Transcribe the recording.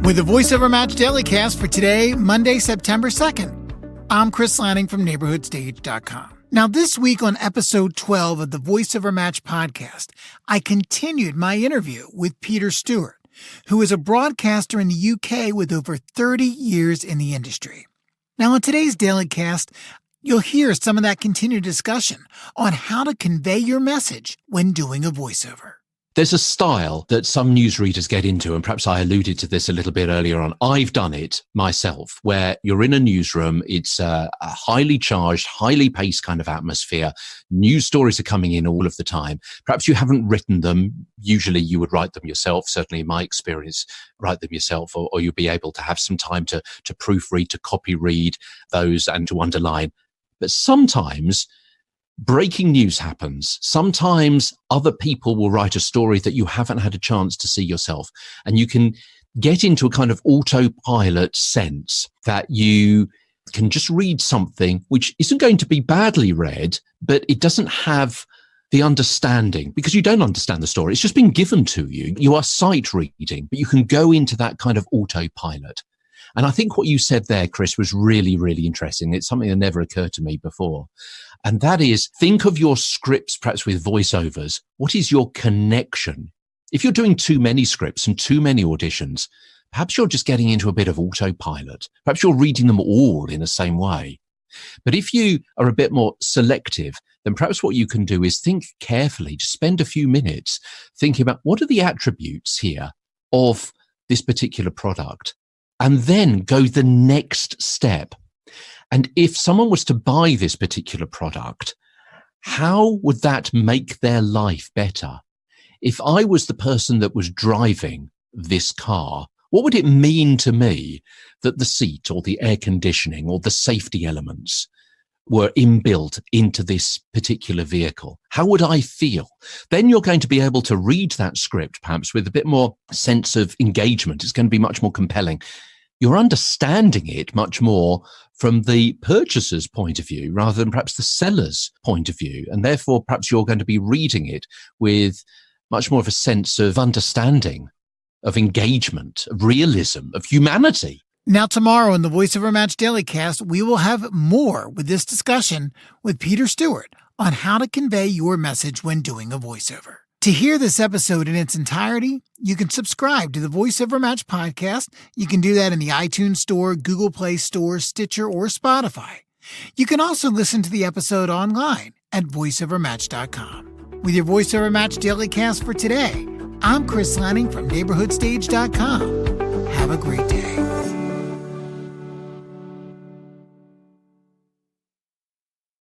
With the VoiceOver Match Dailicast for today, Monday, September 2nd. I'm Chris Lanning from NeighborhoodStage.com. Now, this week on episode 12 of the VoiceOver Match podcast, I continued my interview with Peter Stewart, who is a broadcaster in the UK with over 30 years in the industry. Now, in today's Dailicast, you'll hear some of that continued discussion on how to convey your message when doing a voiceover. There's a style that some newsreaders get into, and perhaps I alluded to this a little bit earlier on. I've done it myself, where you're in a newsroom. It's a highly charged, highly paced kind of atmosphere. News stories are coming in all of the time. Perhaps you haven't written them. Usually you would write them yourself. Certainly in my experience, write them yourself, or you'll be able to have some time to proofread, to copy read those and to underline. But sometimes breaking news happens. Sometimes other people will write a story that you haven't had a chance to see yourself. And you can get into a kind of autopilot sense that you can just read something which isn't going to be badly read, but it doesn't have the understanding because you don't understand the story. It's just been given to you. You are sight reading, but you can go into that kind of autopilot. And I think what you said there, Chris, was really, really interesting. It's something that never occurred to me before. And that is, think of your scripts, perhaps with voiceovers. What is your connection? If you're doing too many scripts and too many auditions, perhaps you're just getting into a bit of autopilot. Perhaps you're reading them all in the same way. But if you are a bit more selective, then perhaps what you can do is think carefully, just spend a few minutes thinking about what are the attributes here of this particular product, and then go the next step. And if someone was to buy this particular product, how would that make their life better? If I was the person that was driving this car, what would it mean to me that the seat or the air conditioning or the safety elements were inbuilt into this particular vehicle? How would I feel? Then you're going to be able to read that script perhaps with a bit more sense of engagement. It's going to be much more compelling. You're understanding it much more from the purchaser's point of view rather than perhaps the seller's point of view. And therefore, perhaps you're going to be reading it with much more of a sense of understanding, of engagement, of realism, of humanity. Now, tomorrow in the VoiceOver Match Dailycast, we will have more with this discussion with Peter Stewart on how to convey your message when doing a voiceover. To hear this episode in its entirety, you can subscribe to the VoiceOver Match podcast. You can do that in the iTunes Store, Google Play Store, Stitcher, or Spotify. You can also listen to the episode online at voiceovermatch.com. With your VoiceOver Match Dailycast for today, I'm Chris Lanning from NeighborhoodStage.com. Have a great day.